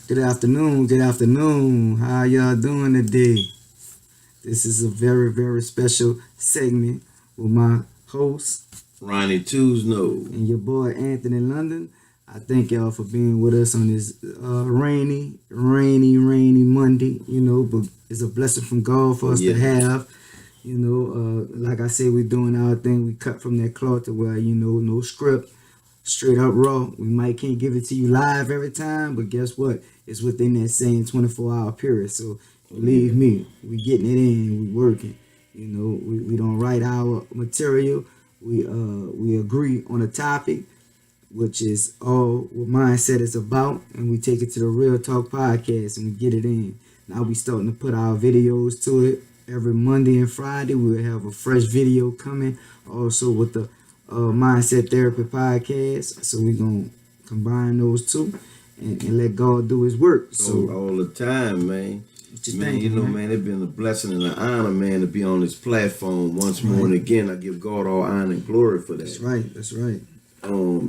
Good afternoon. Good afternoon. How y'all doing today? This is a very, very special segment with my host, Ronnie Tuesno. and your boy, Anthony London. I thank y'all for being with us on this rainy Monday, but it's a blessing from God for us to have. Like I said, we're doing our thing. We cut from that cloth to where, no script, straight up raw. We might can't give it to you live every time, but guess what? It's within that same 24-hour period. So believe me, we getting it in, we working. We don't write our material. We agree on a topic, which is all what mindset is about, and we take it to the Real Talk Podcast and we get it in. Now we starting to put our videos to it every Monday and Friday. We'll have a fresh video coming also with the Mindset Therapy Podcast. So we're going to combine those two and let God do his work. So all the time, man. What you Man, thinking, man, it's been a blessing and an honor, man, to be on this platform once more. And again, I give God all honor and glory for that. That's right. That's right. And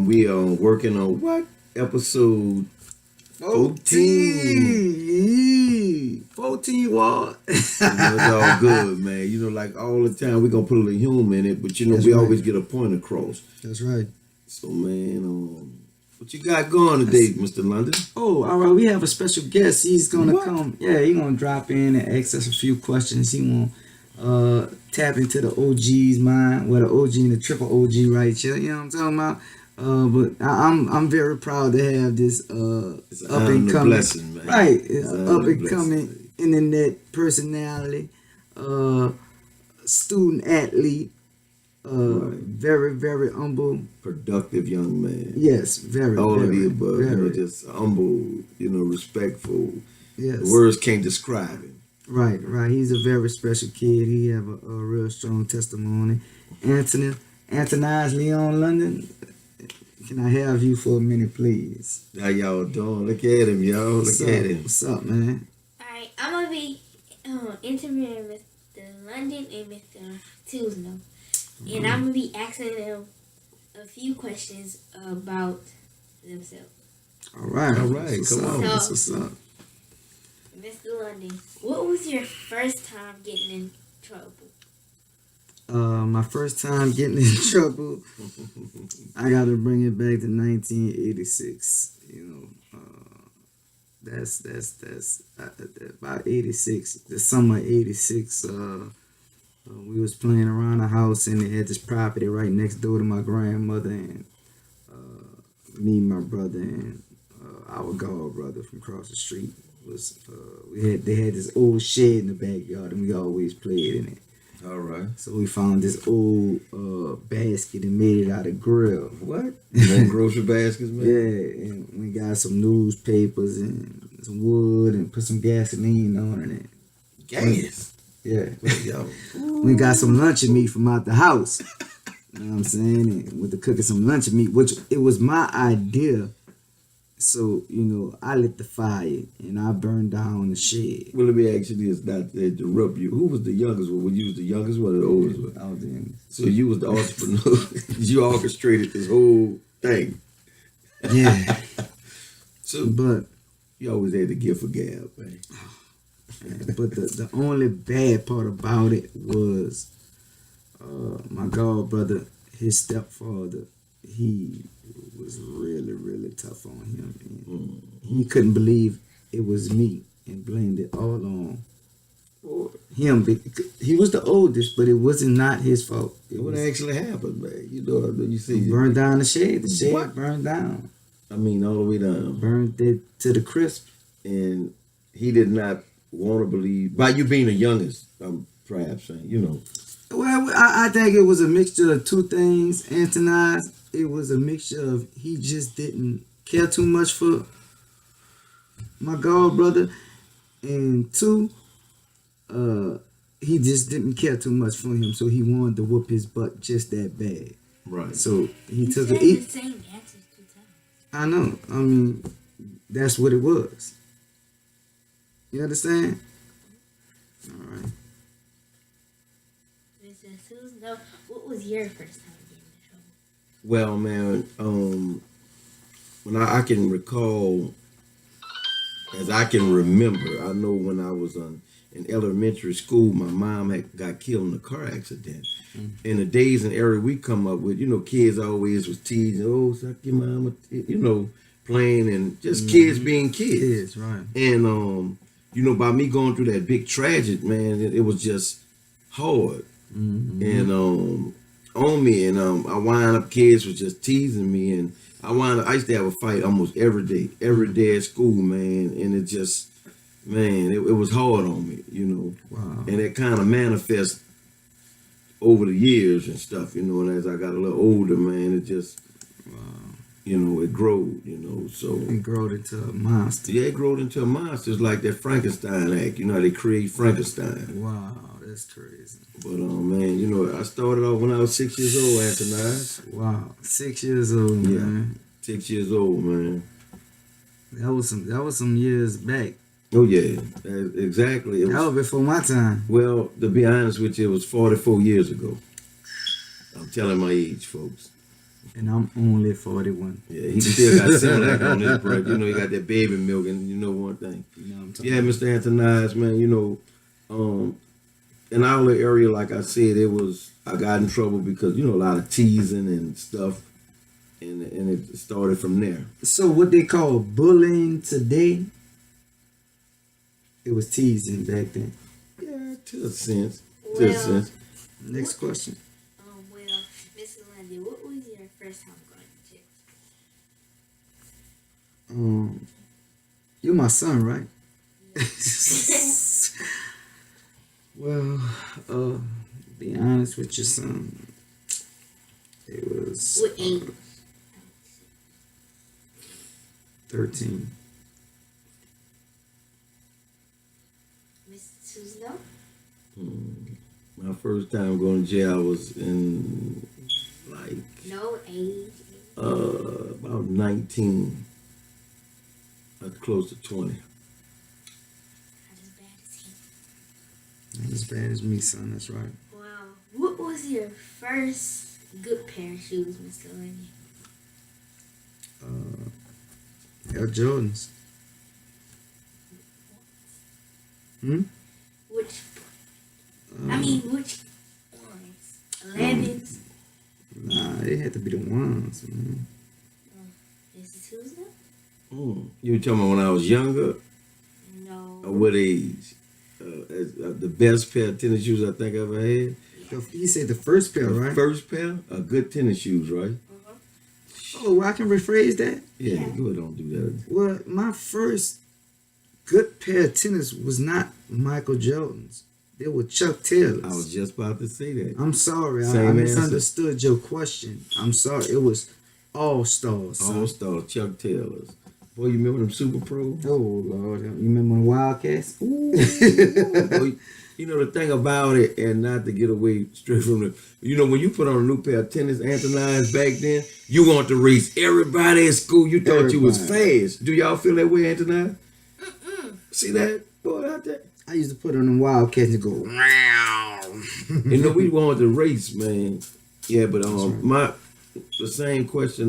we are working on what? Episode 14. 14 what? It's all good, man. Like all the time, we're going to put a little humor in it, but, we always get a point across. That's right. So, man, what you got going today, Mr. London? Oh, all right. We have a special guest. He's going to come. Yeah, he's going to drop in and ask us a few questions. He want tap into the OG's mind. Well, the OG and the triple OG right here. You know what I'm talking about? But I'm very proud to have this up and coming blessing, man. Right, up and coming internet personality, student athlete, very, very humble, productive young man. Yes, very. All very, of the above, very. Just humble, respectful. Yes. The words can't describe him. Right. He's a very special kid. He have a real strong testimony. Antonize Leon London. Can I have you for a minute, please? How y'all doing? Look at him, y'all. Look at him. What's up, man? Alright, I'm going to be interviewing Mr. London and Mr. Tuesno. And I'm going to be asking them a few questions about themselves. All right. Come on. That's what's up. Mr. London, what was your first time getting in trouble? My first time getting in trouble, I got to bring it back to 1986. That's about 86. The summer of 86. We was playing around the house, and they had this property right next door to my grandmother, and me, my brother, and our god brother from across the street was. They had this old shed in the backyard, and we always played in it. All right. So we found this old basket and made it out of grill. What? You grocery baskets, man? Yeah, and we got some newspapers and some wood and put some gasoline on it. Gas? Yeah. We got some luncheon meat from out the house. You know what I'm saying? And with the cooking some luncheon meat, which it was my idea. So, I lit the fire and I burned down the shed. Well, let me ask you this, not to interrupt you. Who was the youngest one? Were you the youngest one or the oldest one? I was the youngest. So you was the entrepreneur. You orchestrated this whole thing. Yeah. But you always had the gift for gab, man. But the only bad part about it was my god brother, his stepfather, he was really, really tough on him. And he couldn't believe it was me and blamed it all on him. He was the oldest, but it wasn't not his fault. What actually happened, man? You see, burned down the shed. The shed burned down. I mean, all the way down. Burned it to the crisp. And he did not want to believe, by you being the youngest, I'm perhaps saying, Well, I think it was a mixture of two things, Antonize. It was a mixture of he just didn't care too much for my god brother, and two, he just didn't care too much for him, so he wanted to whoop his butt just that bad. Right. So he took it. The same answers 2 times. I know. I mean, that's what it was. You understand? All right. Mr. Tuesno, what was your first time getting in trouble? Well, man, when I can recall as I can remember. I know when I was in elementary school, my mom had got killed in a car accident. In the days and era we come up with, kids always was teasing, oh, suck your mama, playing and just kids being kids. Kids, right. And, by me going through that big tragic, man, it was just hard. And on me, and I wind up, kids was just teasing me, and I used to have a fight almost every day at school, man, and it just, man, it was hard on me, Wow. and it kind of manifests over the years and stuff, and as I got a little older, man, it just, it growed, so. It growed into a monster. Yeah, it growed into a monster. It's like that Frankenstein act, how they create Frankenstein. Wow, that's crazy. But, man, I started off when I was 6 years old, Anthony. Wow, 6 years old, Yeah. man. 6 years old, man. That was some years back. Oh, yeah, exactly. That was before my time. Well, to be honest with you, it was 44 years ago. I'm telling my age, folks. And I'm only 41. Yeah, he still got Similac on his breath. He got that baby milk, and one thing. You know what I'm talking Yeah, Mr. Anthony, man, in our area, like I said, I got in trouble because, a lot of teasing and stuff, and it started from there. So what they call bullying today, it was teasing back then. Yeah, to a sense. Well, Next question. Well, Miss Lundy, what was your first time going to jail? You're my son, right? Well, be honest with your son. It was What age? 13. Miss Susan? My first time going to jail, I was in, No age. about 19, close to 20. Not as bad as him. Not as bad as me, son. That's right. Wow. What was your first good pair of shoes, Mr. Lundy? Air Jordans. Which ones? 11s? Nah, it had to be the ones, man. Is it Tuesday? You were talking about when I was younger? No. Or what age? The best pair of tennis shoes I think I ever had? You said the first pair, right? First pair? Good tennis shoes, right? Oh, well, I can rephrase that. Yeah, go ahead, don't do that. Well, my first good pair of tennis was not Michael Jordan's. They were Chuck Taylor's. I was just about to say that. I'm sorry. I Same misunderstood your question. I'm sorry. It was All-Stars. son. All-Star Chuck Taylors. Boy, you remember them Super Pro? Oh, Lord. You remember the Wildcats? Ooh. Boy, the thing about it, and not to get away straight from the, when you put on a new pair of tennis Anthony's back then, you want to race everybody at school. You thought you was fast. Do y'all feel that way, Anthony? See that? Boy, out there. I used to put on them Wildcats and go, we wanted to race, man. Yeah, but the same question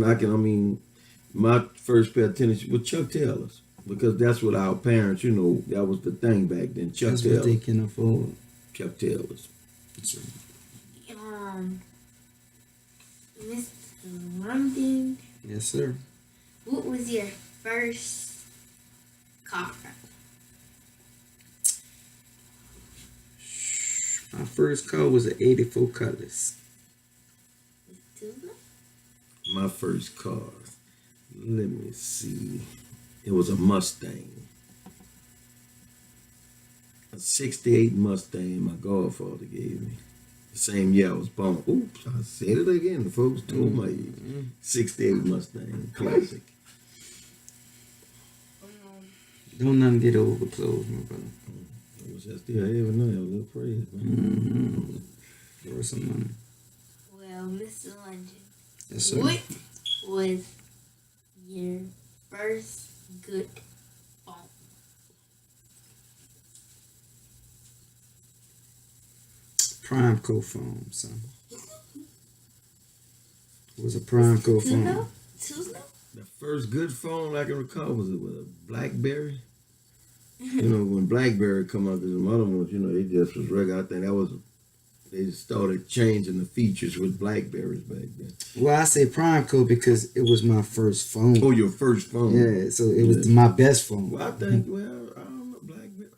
my first pair of tennis was Chuck Taylors. Because that's what our parents, that was the thing back then. Chuck that's Taylors. what they can afford. Chuck Taylors. Mr. London, Yes, sir. what was your first car? My first car was an 84 Cutlass. Tuesday? My first car. Let me see. It was a Mustang. A 68 Mustang my godfather gave me. The same year I was born. Oops, I said it again. The folks told my age. 68 Mustang. Classic. Don't nothing get over clothes, my brother. I wish I still have it now. A little praise, man. There was some money. Well, Mr. London, Yes, sir. what was your first good phone? Prime Co phone, son. It was a Prime Co phone. Tuesday? The first good phone I can recall was it with a BlackBerry. When BlackBerry come out, there's some other ones. They just was regular. I think they started changing the features with BlackBerrys back then. Well, I say prime code because it was my first phone. Oh, your first phone. Yeah, so it was my best phone. Well, I think. Well, I don't know BlackBerry.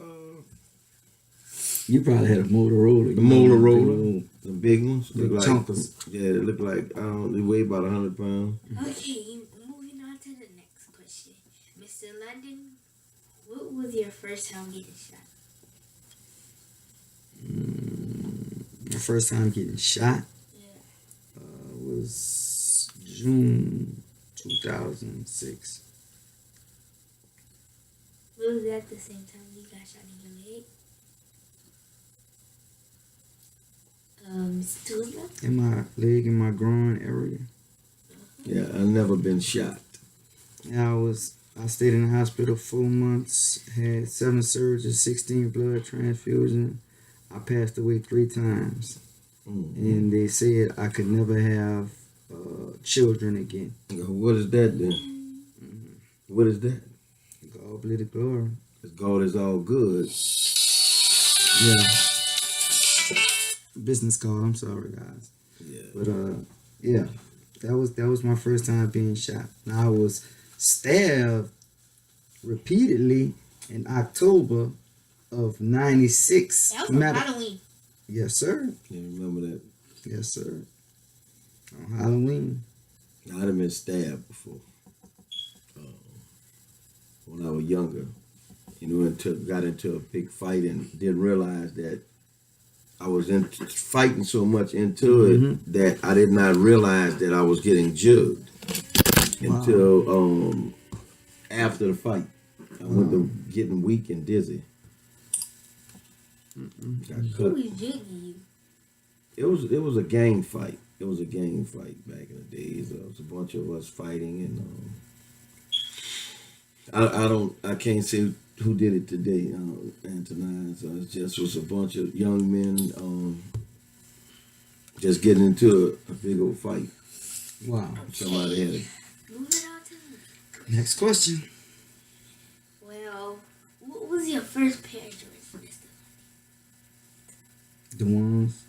You probably had a Motorola. The Motorola, the big ones. The chunkers. Yeah, they look like they weigh about 100 pounds. Okay, moving on to the next question, Mr. London. What was your first time getting shot? My first time getting shot was June 2006. Was that the same time you got shot in your leg? Mr. Tuzla? In my leg, in my groin area. Yeah, I've never been shot. Yeah, I stayed in the hospital 4 months, had 7 surgeries, 16 blood transfusions. I passed away 3 times. Mm-hmm. And they said I could never have children again. What is that then? Mm-hmm. What is that? God be the glory. Because God is all good. Yeah. Business call, I'm sorry guys. Yeah. But yeah. That was my first time being shot. Now I was stabbed repeatedly in October of '96. That was on Halloween. Yes, sir. You remember that? Yes, sir. On Halloween. I'd have been stabbed before. When I was younger. Got into a big fight and didn't realize that I was fighting so much into it that I did not realize that I was getting jugged until after the fight. I went to getting weak and dizzy. Who was jigging you? It was a gang fight. It was a gang fight back in the days. There was a bunch of us fighting, and I can't say who did it today, and tonight. So it just was a bunch of young men just getting into a big old fight. Wow. Somebody had it. Moving on to Next question. Well, what was your first pair of Jordans, Mr. The ones.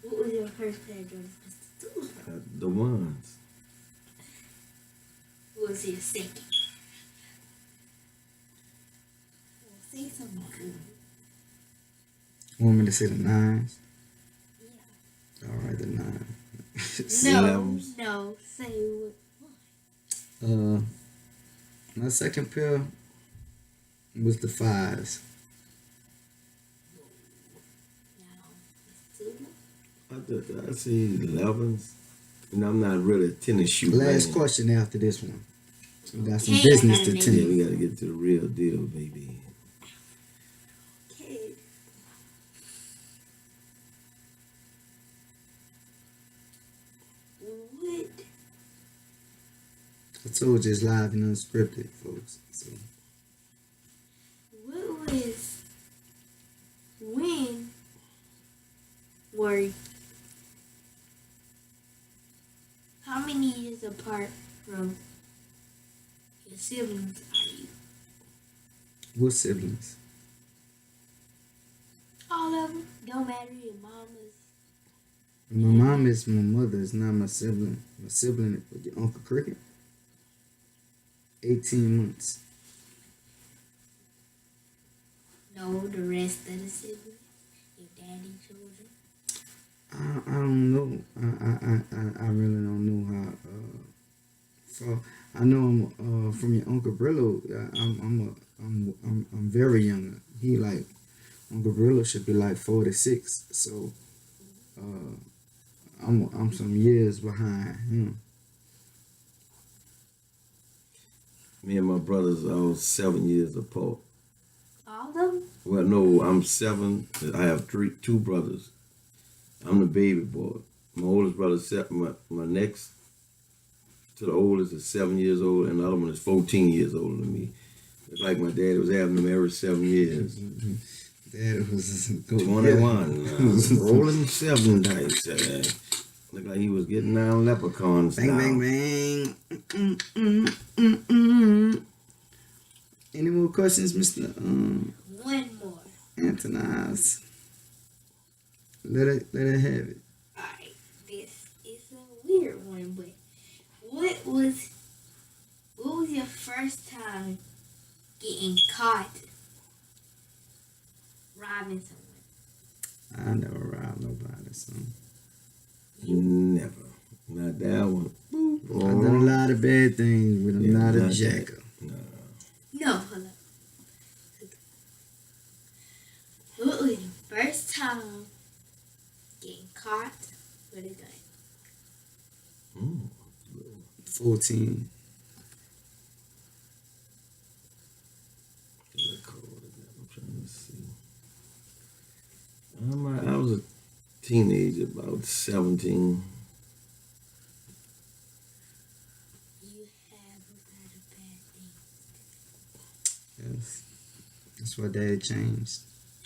What was your first pair of Jordans, Mr. Tuzla? The ones. What was your second? Well, say something good. Want me to say the 9s? Yeah. All right, the 9. No, say what. My second pair was the 5s. Now, Mr. Tuzla? I see 11s. I'm not really a tennis shoe. Last man. question after this one. We got some Okay, business I to gotta tend. Yeah, we gotta get to the real deal, baby. Okay. What? I told you it's live and unscripted, folks. So What was when were how many years apart from your siblings are you? what siblings? All of them. Don't matter your mamas. My mom is my mother. It's not my sibling. My sibling, your Uncle Cricket. 18 months. No, the rest of the siblings. Your daddy children. I don't know. I really don't know how. So I know I'm from your Uncle Brillo. I'm very young. He like Uncle Brillo should be like 46. So I'm some years behind him. Me and my brothers are 7 years apart. All of them? Well, no, I'm 7. I have two brothers. I'm the baby boy. My oldest brother, my next to the oldest is 7 years old, and the other one is 14 years older than me. It's like my daddy was having them every 7 years. That was 21. Rolling 7 dice. Looked like he was getting down leprechauns. Bang, now. bang, bang. Any more questions, Mr. One more. Antonize? Let it have it. Alright, this is a weird one, but what was your first time getting caught robbing someone? I never robbed nobody, so. Never. Not that one. I've done a lot of bad things, but I'm not a jacker. No, hold up. What was your first time getting caught with a gun? 14. I'm trying to see. I was a teenager, about 17. You have a lot of bad things. Yes. That's why Daddy changed.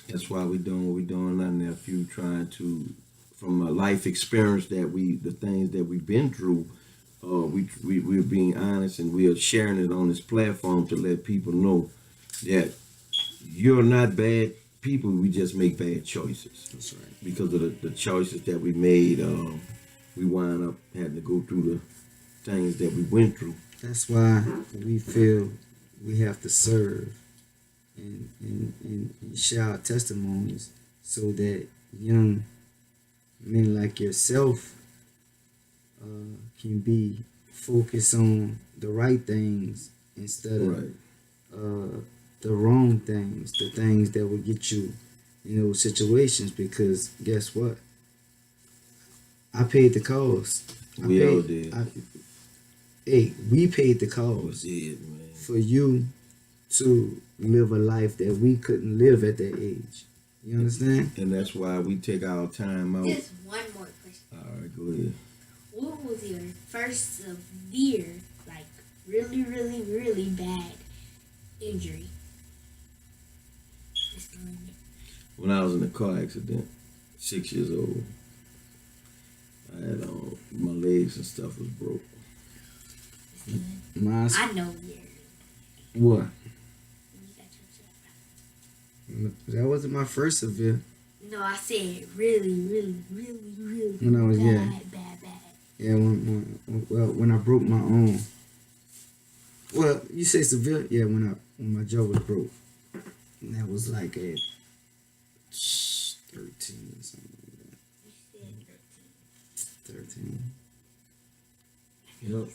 That's why we doing what we doing now, nephew. Trying to, from a life experience the things that we've been through, we're being honest and we are sharing it on this platform to let people know that you're not bad people. We just make bad choices. That's right. Because of the choices that we made, we wind up having to go through the things that we went through. That's why we feel we have to serve and share our testimonies so that young men like yourself can be focused on the right things instead of the wrong things, the things that will get you in those situations. Because guess what? I paid the cost. We all did. We paid the cost for you to live a life that we couldn't live at that age. You understand? And that's why we take our time out. Just one more question. All right, go ahead. What was your first severe, like really, really, really bad injury? Mr. Lindy? When I was in a car accident, 6 years old, I had my legs and stuff was broke. I know you. What? You got your job. That wasn't my first severe. No, I said really, really, really, really When I was bad. Yeah, when I broke my arm. Well, you say severe? Yeah, when my jaw was broke. And that was like at 13 or something like You said 13. Yep.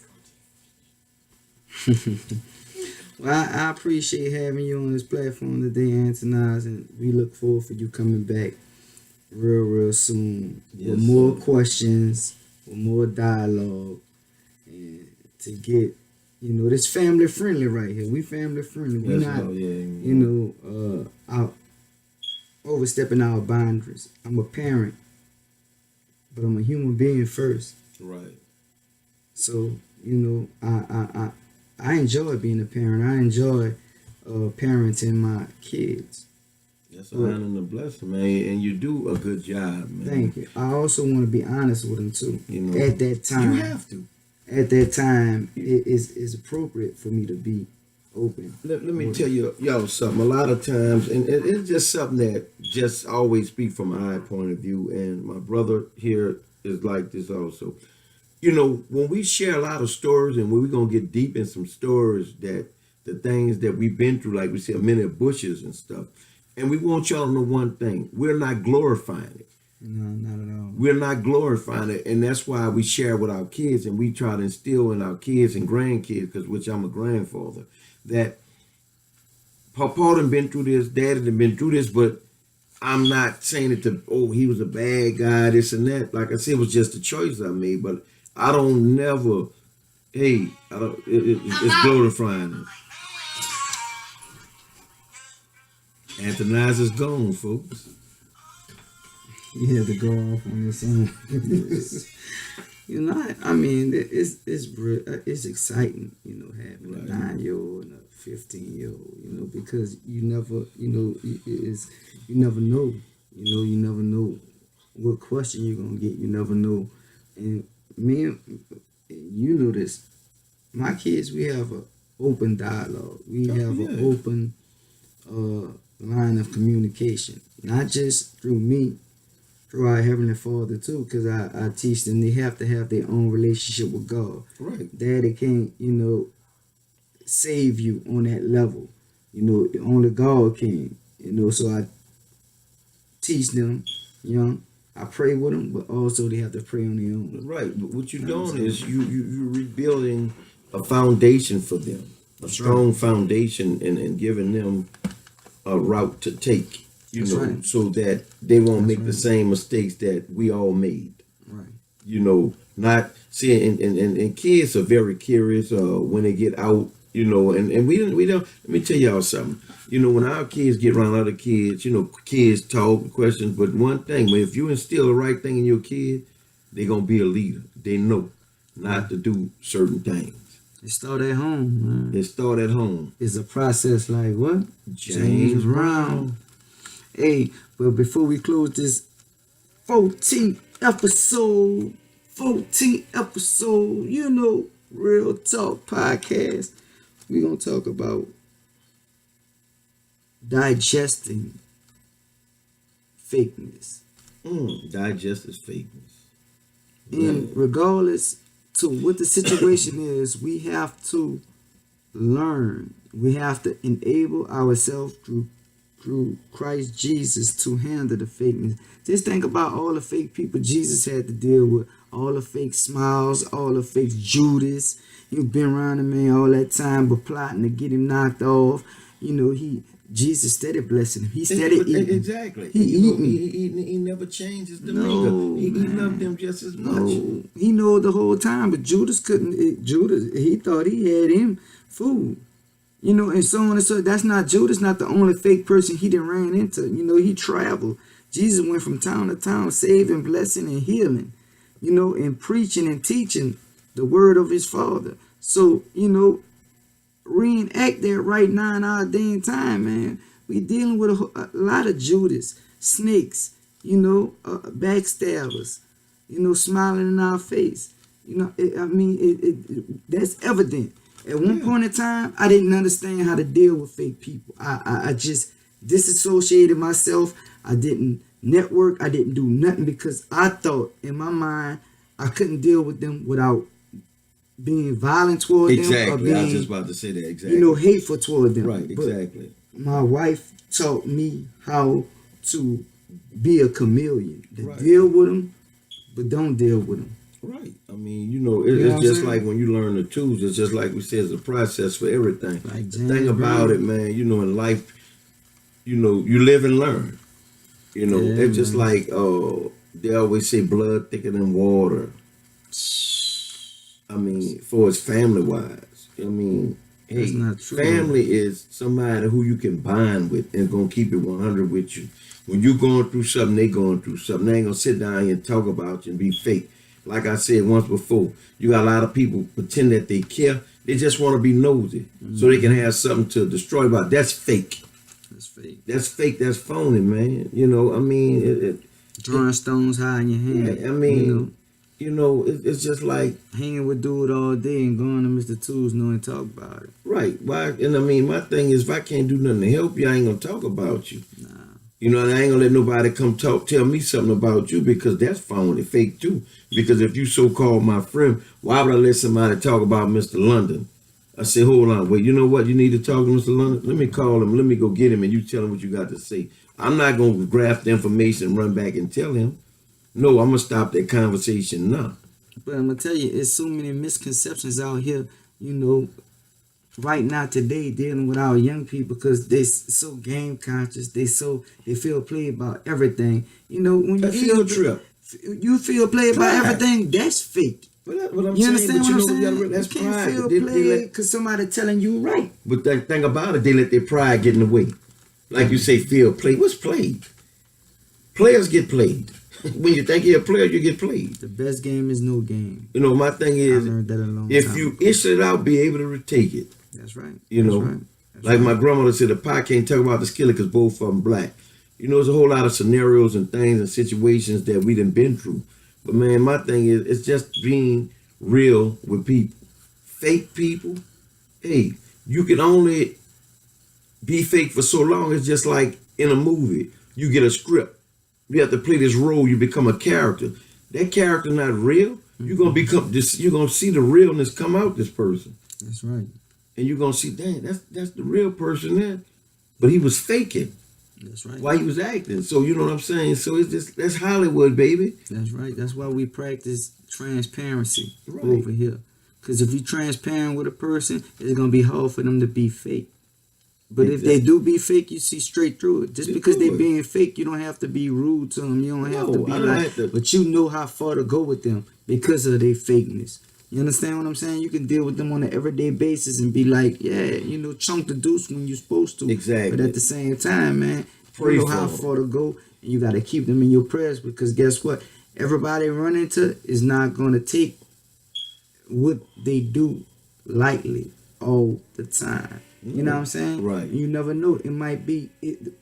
Well, I appreciate having you on this platform today, Antonize, and we look forward for you coming back real soon with more questions, with more dialogue, and to get, this family friendly right here. We family friendly. We're not, out overstepping our boundaries. I'm a parent, but I'm a human being first. Right. So, I enjoy being a parent. I enjoy parenting my kids. That's an honor and a blessing, man. And you do a good job, man. Thank you. I also want to be honest with them, too. At that time. You have to. At that time, it is appropriate for me to be open. Let me tell y'all something. A lot of times, and it's just something that just always speak from my point of view. And my brother here is like this also. When we share a lot of stories and when we're going to get deep in some stories that the things that we've been through, like we said, many bushes and stuff. And we want y'all to know one thing. We're not glorifying it. No, not at all. We're not glorifying it. And that's why we share with our kids and we try to instill in our kids and grandkids, which I'm a grandfather, that Papa done been through this, Daddy done been through this, but I'm not saying it he was a bad guy, this and that. Like I said, it was just a choice I made, but I don't never, it's glorifying it. Antonize is gone, folks. You had to go off on your song. It's exciting, having a 9-year-old and a 15-year-old, because you never, you never know. You never know what question you're going to get. You never know. And me, you know this. My kids, we have open dialogue. We have an yeah. open line of communication, not just through me, through our Heavenly Father too, because I teach them they have to have their own relationship with God. Right. Daddy can't, save you on that level. Only God can. So I teach them, I pray with them, but also they have to pray on their own. Right. But what you're You know what I'm doing is saying? you're rebuilding a foundation for them, a That's strong right. foundation, and giving them a route to take. That's right. So that they won't That's make the right. same mistakes that we all made. Right. Not seeing and kids are very curious when they get out, and we don't let me tell y'all something. When our kids get around other kids, kids talk questions, but one thing, if you instill the right thing in your kid, they're gonna be a leader. They know not to do certain things. It start at home, man. It start at home. It's a process like what? James Brown. Hey, but before we close this 14th episode, Real Talk Podcast, we're going to talk about digesting fakeness. Digest is fakeness. And regardless to what the situation is, we have to learn. We have to enable ourselves through Christ Jesus to handle the fakeness. Just think about all the fake people Jesus had to deal with. All the fake smiles, all the fake Judas. You've been around the man all that time, but plotting to get him knocked off. Jesus steady blessing him. He steady eating. Exactly. He eating. He never changes the demeanor. He loved them just as much. No, he knew the whole time, but Judas couldn't. Judas, he thought he had him fooled. And so on and so. That's not Judas, not the only fake person he done ran into. He traveled. Jesus went from town to town, saving, blessing, and healing. And preaching and teaching the word of his Father. So, reenact that right now in our day and time, man. We dealing with a lot of Judas, snakes, backstabbers, smiling in our face. That's evident. At one point in time, I didn't understand how to deal with fake people. I just disassociated myself. I didn't network. I didn't do nothing because I thought in my mind I couldn't deal with them without being violent toward them or being, I was just about to say that. Exactly. Hateful toward them. Right. Exactly. But my wife taught me how to be a chameleon. To deal with them, but don't deal with them. Right. It's just like when you learn the tools. It's just like we said, it's a process for everything. Like the thing about it, man, in life, you live and learn. It's just like they always say blood thicker than water. For it's family wise. That's not true. Family is somebody who you can bond with and gonna keep it 100 with you. When you going through something, they going through something. They ain't gonna sit down here and talk about you and be fake. Like I said once before, you got a lot of people pretend that they care. They just want to be nosy so they can have something to destroy about. That's fake. That's fake. That's fake. That's phony, man. Drawing stones high in your hand. It's just like hanging with dude all day and going to Mr. Tools and talk about it. Right. Why? And my thing is, if I can't do nothing to help you, I ain't gonna talk about you. Nah. And I ain't gonna let nobody come tell me something about you because that's phony, fake too. Because if you so-called my friend, why would I let somebody talk about Mr. London? I say, hold on, wait, you know what? You need to talk to Mr. London? Let me call him. Let me go get him and you tell him what you got to say. I'm not going to grasp the information and run back and tell him. No, I'm going to stop that conversation now. But I'm going to tell you, there's so many misconceptions out here, right now today dealing with our young people because they so game conscious. They feel played about everything. When you feel played by everything, that's fake. You understand what I'm saying? That's you can't pride. feel played because somebody telling you right. But the thing about it, they let their pride get in the way. Like you say, feel played. What's played? Players get played. When you think you're a player, you get played. The best game is no game. My thing is, I learned that a long if time you ago. issue it out, be able to retake it. That's right. That's like my grandmother said, the pie can't talk about the skillet because both of them black. There's a whole lot of scenarios and things and situations that we done been through. But man, my thing is, it's just being real with people. Fake people, hey, you can only be fake for so long. It's just like in a movie. You get a script. You have to play this role. You become a character. That character not real. You're gonna become this. You're gonna see the realness come out this person. That's right. And you're gonna see, dang, that's the real person there. But he was faking. That's right. While he was acting. So you know what I'm saying? So it's just that's Hollywood, baby. That's right. That's why we practice transparency Right. over here. Because if you're transparent with a person, it's gonna be hard for them to be fake. But if they do be fake, you see straight through it. Just because they being fake, you don't have to be rude to them. You don't have to be like, but you know how far to go with them because of their fakeness. You understand what I'm saying? You can deal with them on an everyday basis and be like, yeah, chunk the deuce when you're supposed to. Exactly. But at the same time, man, Pray you know for how them. far to go, and you got to keep them in your prayers because guess what? Everybody run into is not going to take what they do lightly all the time. You know what I'm saying? Right. You never know. It might be.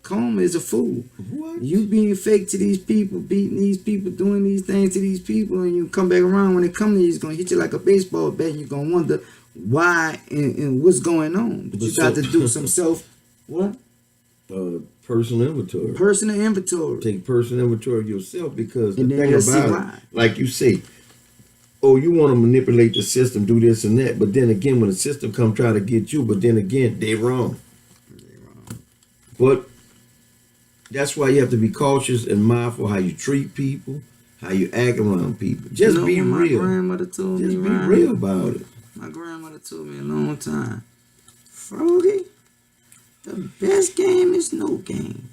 Karma is a fool. What? You being fake to these people, beating these people, doing these things to these people, and you come back around when they come to you, it's going to hit you like a baseball bat, and you're going to wonder why and what's going on. But you got to do some what? Personal inventory. Personal inventory. Take personal inventory of yourself because the And then thing you'll see about why. it, like you say, you want to manipulate the system, do this and that, but then again, when the system come try to get you, but then again, they wrong. But that's why you have to be cautious and mindful how you treat people, how you act around people. Just be what real. My grandmother told Just me, be Ryan? real about it. My grandmother told me a long time, Froggy, the best game is no game.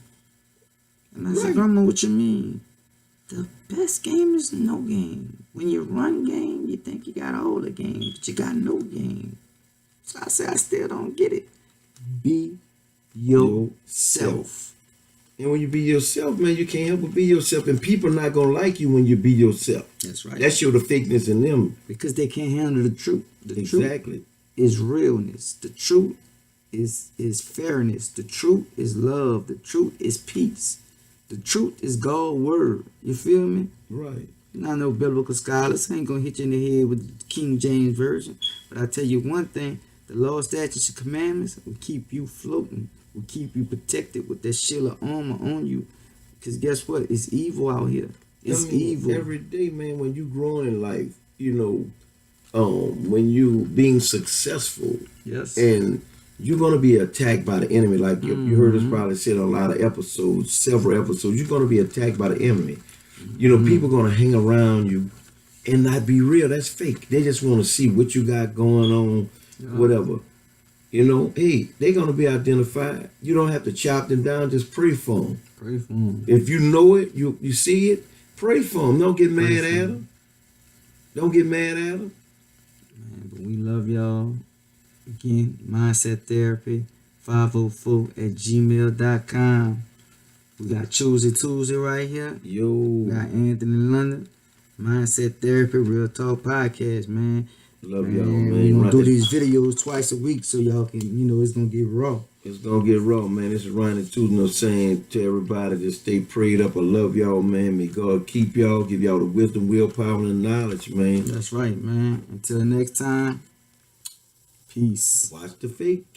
And I said, Grandma, what you mean? The best game is no game. When you run game, you think you got all the game, but you got no game. So I said, I still don't get it. Be yourself. And when you be yourself, man, you can't help but be yourself. And people not going to like you when you be yourself. That's right. That show the fakeness in them. Because they can't handle the truth. The Exactly. truth is realness. The truth is fairness. The truth is love. The truth is peace. The truth is God's word. You feel me? Right. Not no biblical scholars. I ain't gonna hit you in the head with the King James Version. But I tell you one thing, the law, statutes, and commandments will keep you floating, will keep you protected with that shield of armor on you. Because guess what? It's evil out here. It's evil. Every day, man, when you growing in life, when you being successful, Yes. and you're gonna be attacked by the enemy. Like you heard us probably said on a lot of episodes, several episodes. You're gonna be attacked by the enemy. People gonna hang around you and not be real. That's fake. They just want to see what you got going on, whatever. Hey, they're gonna be identified. You don't have to chop them down. Just pray for them. Pray for them. If you know it, you see it. Pray for them. Don't get mad at them. Don't get mad at them. Man, but we love y'all. Again, Mindset Therapy 504@gmail.com. We got Tuesday right here. Yo. We got Anthony London. Mindset Therapy, Real Talk Podcast, man. Love y'all, man. We're going to do these videos twice a week so y'all can, it's going to get raw. It's going to get raw, man. This is Ryan Tudino saying to everybody to stay prayed up. I love y'all, man. May God keep y'all, give y'all the wisdom, willpower, and knowledge, man. That's right, man. Until next time. Peace. Watch the fake.